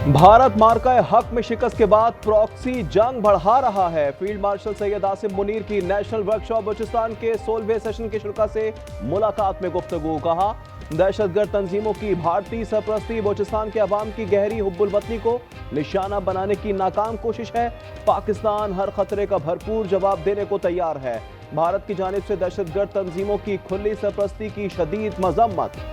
भारत मार्का हक में शिकस्त के बाद प्रॉक्सी जंग बढ़ा रहा है। फील्ड मार्शल सैयद आसिम मुनीर की नेशनल वर्कशॉप बलूचिस्तान के 16वें सेशन के शुरा से मुलाकात में गुफ्तगू। कहा, दहशतगर्द तंजीमों की भारतीय सरपरस्ती बलूचिस्तान के अवाम की गहरी हुब्बुल वतनी को निशाना बनाने की नाकाम कोशिश है। पाकिस्तान हर खतरे का भरपूर जवाब देने को तैयार है। भारत की जानिब से दहशतगर्द तंजीमों की खुली सरपरस्ती की शदीद मजम्मत।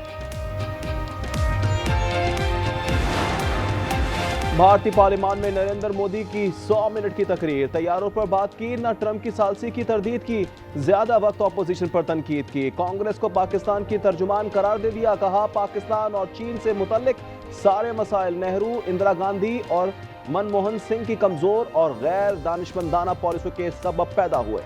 भारतीय पार्लियामान में नरेंद्र मोदी की 100 मिनट की तकरीर। तैयारों पर बात की, न ट्रंप की सालसी की तरदीद की, ज्यादा वक्त अपोजिशन पर तनकीद की। कांग्रेस को पाकिस्तान की तर्जुमान करार दे दिया। कहा, पाकिस्तान और चीन से मुतल्लिक सारे मसाइल नेहरू, इंदिरा गांधी और मनमोहन सिंह की कमजोर और गैर दानिशमंदाना पॉलिसियों के सबब पैदा हुए।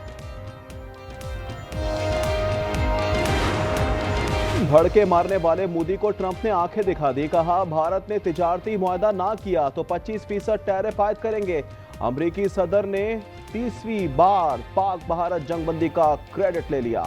भड़के मारने वाले मोदी को ट्रंप ने आंखें दिखा दी। कहा, भारत ने तिजारती मुआहदा ना किया तो 25% टैरिफ आयद करेंगे। अमरीकी सदर ने 30वीं बार पाक भारत जंगबंदी का क्रेडिट ले लिया।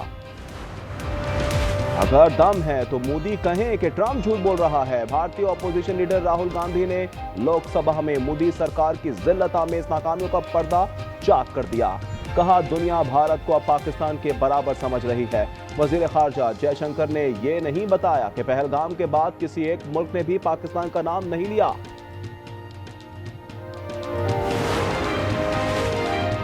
अगर दम है तो मोदी कहें कि ट्रंप झूठ बोल रहा है। भारतीय अपोजिशन लीडर राहुल गांधी ने लोकसभा में मोदी सरकार की जिल्लत आमेज नाकामियों का पर्दा चाक कर दिया। कहा, दुनिया भारत को अब पाकिस्तान के बराबर समझ रही है। वजीर खारजा जयशंकर ने यह नहीं बताया कि पहलगाम के बाद किसी एक मुल्क ने भी पाकिस्तान का नाम नहीं लिया।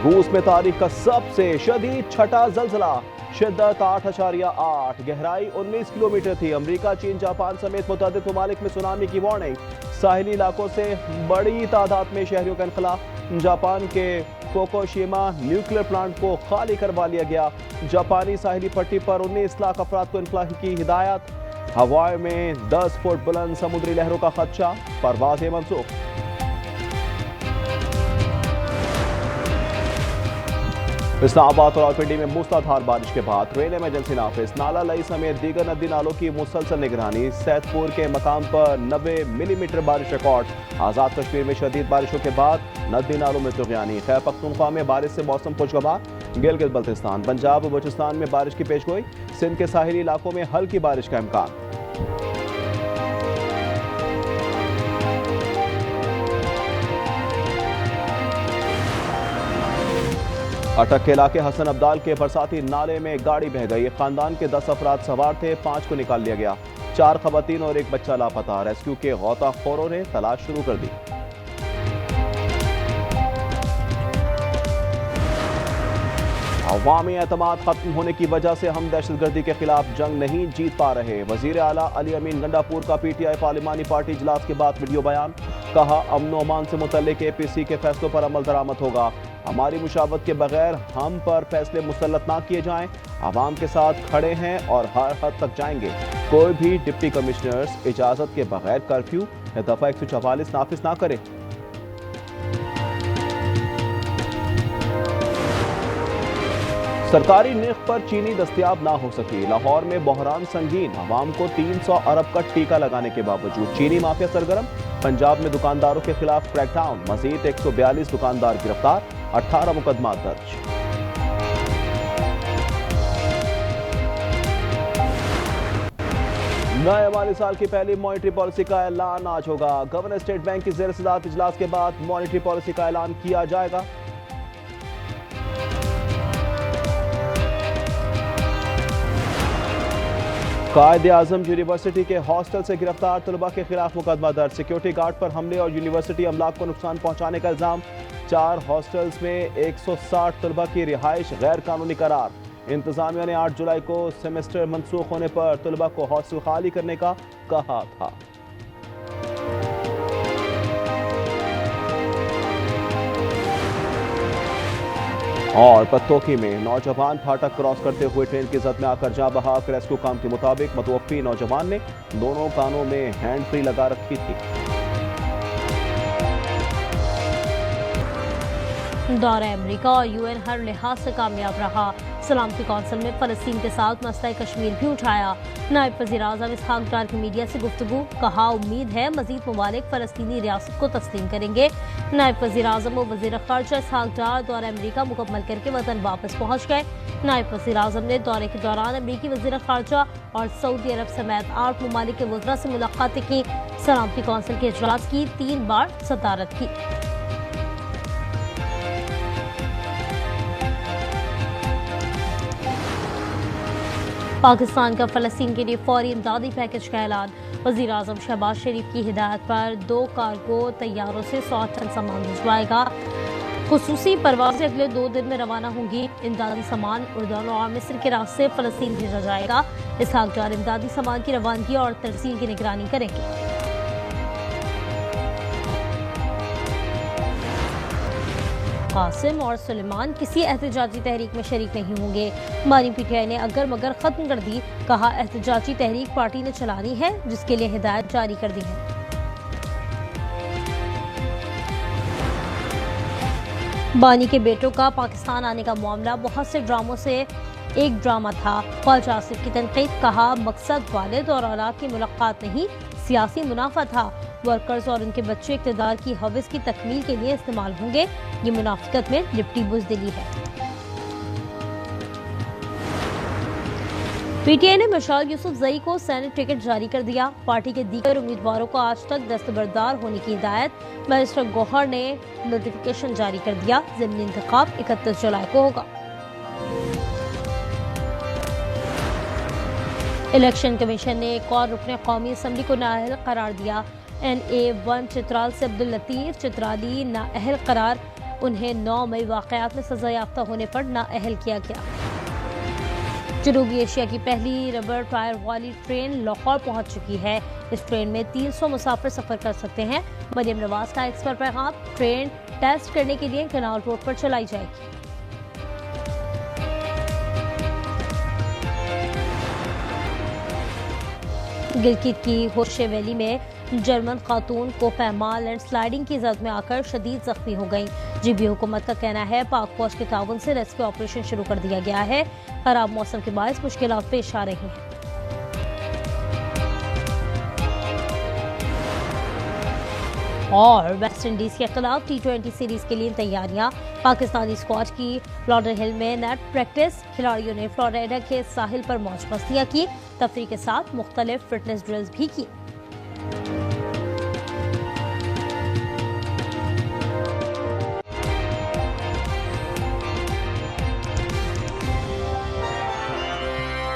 रूस में तारीख का सबसे शदीद छठा जल्जला, शिद्दत 8.8, गहराई 19 किलोमीटर थी। अमेरिका, चीन, जापान समेत मुतअद्दिद ममालिक में सुनामी की वार्निंग। साहिली इलाकों से बड़ी तादाद में शहरियों का इनखला। जापान के फुकुशिमा न्यूक्लियर प्लांट को खाली करवा लिया गया। जापानी साहिली पट्टी पर 19 लाख अफराद को इनखला की हिदायत। हवाई में 10 फुट बुलंद समुद्री लहरों का खदशा, परवाजें मनसूख। इस्लामाबाद और रावलपिंडी में मूसलाधार बारिश के बाद रेल इमरजेंसी नाफिज। नाला लई समेत दीगर नदी नालों की मुसलसल निगरानी। सैदपुर के मकाम पर 90 मिलीमीटर बारिश रिकॉर्ड। आजाद कश्मीर में शदीद बारिशों के बाद नदी नालों में तुगयानी। खैबर पख्तूनख्वा में बारिश से मौसम खुशगवार। गिलगित बल्तिस्तान, पंजाब और बलूचिस्तान में बारिश की पेशगोई। सिंध के साहिली इलाकों में हल्की बारिश का इम्कान। अटक के इलाके हसन अब्दाल के बरसाती नाले में गाड़ी बह गई। खानदान के 10 अफराद सवार थे, 5 को निकाल लिया गया। 4 खवातीन और 1 बच्चा लापता। रेस्क्यू के गौताखोरों ने तलाश शुरू कर दी। अवामी एतमाद खत्म होने की वजह से हम दहशतगर्दी के खिलाफ जंग नहीं जीत पा रहे। वजीर आला अली अमीन गंडापुर का पीटीआई पार्लिमानी पार्टी इजलास के बाद वीडियो बयान। कहा, अमन अमान से मुतल्लिक एपीसी के फैसलों पर अमल दरामद होगा। हमारी मुशावरत के बगैर हम पर फैसले मुसल्लत ना किए जाएं। आवाम के साथ खड़े हैं और हर हद तक जाएंगे। कोई भी डिप्टी कमिश्नर्स इजाजत के बगैर कर्फ्यू या दफा 144 नाफिज ना करे। सरकारी निर्ख पर चीनी दस्तयाब ना हो सकी। लाहौर में बहरान संगीन, आवाम को 300 अरब का टीका लगाने के बावजूद चीनी माफिया सरगर्म। पंजाब में दुकानदारों के खिलाफ क्रैकडाउन, मजीद 142 दुकानदार गिरफ्तार, 18 मुकदमा दर्ज। नए माली साल की पहली मॉनेटरी पॉलिसी का ऐलान आज होगा। गवर्नर स्टेट बैंक की ज़ेर सदारत इजलास के बाद मॉनेटरी पॉलिसी का ऐलान किया जाएगा। कायद-ए-आज़म यूनिवर्सिटी के हॉस्टल से गिरफ्तार तलबा के खिलाफ मुकदमा दर्ज। सिक्योरिटी गार्ड पर हमले और यूनिवर्सिटी अमलाक को नुकसान पहुंचाने का इल्जाम। 4 हॉस्टल्स में 160 तलबा की रिहाइश गैर कानूनी करार। इंतजामिया ने 8 जुलाई को सेमेस्टर मनसूख होने पर तलबा को हॉस्टल खाली करने का कहा था। और पत्तोकी में नौजवान फाटक क्रॉस करते हुए ट्रेन की जद में आकर जा बहक। रेस्क्यू काम के मुताबिक मतवफ़ी नौजवान ने दोनों कानों में हैंड फ्री लगा रखी थी। दौरा अमेरिका और यूएन हर लिहाज से कामयाब रहा। सलामती कौंसिल में फलस्तीन के साथ मसला कश्मीर भी उठाया। नायब वज़ीर आज़म इसहाक डार की मीडिया से गुफ्तगू, कहा उम्मीद है मजीद ममालिक फलस्तीनी रियासत को तस्लीम करेंगे। नायब वज़ीर आज़म और वज़ीर ख़ारजा इसहाक डार दौरा अमरीका मुकम्मल करके वतन वापस पहुँच गए। नायब वज़ीर आज़म ने दौरे के दौरान अमरीकी वज़ीर ख़ारजा और सऊदी अरब समेत 8 ममालिक के वज़रा से मुलाकातें की। सलामती कौंसिल के इजलास की 3 बार सदारत की। पाकिस्तान का फ़लस्तीन के लिए फौरी इमदादी पैकेज का ऐलान। वज़ीर आज़म शहबाज शरीफ की हिदायत पर 2 कार्गो तैयारों से 100 टन सामान भिजवाएगा। खुसूसी परवाज़ें अगले 2 दिन में रवाना होंगी। इमदादी सामान उर्दन और मिस्र के रास्ते फ़लस्तीन भेजा जाएगा। इसहाक डार इमदादी सामान की रवानगी और तरसील की निगरानी करेंगे। कासिम और सुलेमान किसी एहतजाजी तहरीक में शरीक नहीं होंगे। बानी पीटीआई ने अगर मगर खत्म कर दी, कहा एहतजाजी तहरीक पार्टी ने चलानी है जिसके लिए हिदायत जारी कर दी है। बानी के बेटों का पाकिस्तान आने का मामला बहुत से ड्रामों से एक ड्रामा था। ख्वाजा आसिफ की तनकीद, कहा मकसद वालिद और औलाद की मुलाकात नहीं, सियासी मुनाफा था। वर्कर्स और उनके बच्चे इक़्तिदार की हवस की तकमील के लिए इस्तेमाल होंगे। ये मुनाफिकत में लिपटी बुज़दिली है। पीटीआई ने मशाल यूसुफजई को सेनेट टिकट जारी कर दिया। पार्टी के दीगर उम्मीदवारों को आज तक दस्तबरदार होने की हिदायत। बैरिस्टर गौहर ने नोटिफिकेशन जारी कर दिया। ज़िमनी इंतखाब 31 जुलाई को होगा। इलेक्शन कमीशन ने एक और रुकने कौमी असम्बली को नाअहल करार दिया। NA1 चित्राल से अब्दुल लतीफ चित्राली नाअहल करार। उन्हें 9 मई वाक़यात में सजा याफ्ता होने पर नाअहल किया गया। जनूबी एशिया की पहली रबर टायर वाली ट्रेन लाहौर पहुंच चुकी है। इस ट्रेन में 300 मुसाफिर सफर कर सकते हैं। मरियम नवाज का एक्स पर पैगाम, ट्रेन टेस्ट करने के लिए कनाल रोड पर चलाई जाएगी। गिलगित की होशे वैली में जर्मन खातून को पैमा लैंडस्लाइडिंग की जद में आकर शदीद जख्मी हो गई। जीबी हुकूमत का कहना है पाक फौज के ताउन से रेस्क्यू ऑपरेशन शुरू कर दिया गया है। खराब मौसम के बायस मुश्किलात पेश आ रही हैं। और वेस्ट इंडीज के खिलाफ T20 सीरीज के लिए तैयारियां। पाकिस्तानी स्क्वाड की लॉडरहिल में नेट प्रैक्टिस। खिलाड़ियों ने फ्लोरिडा के साहिल पर मौज मस्तियां की। तफरीह के साथ मुख्तलिफ फिटनेस ड्रिल्स भी की।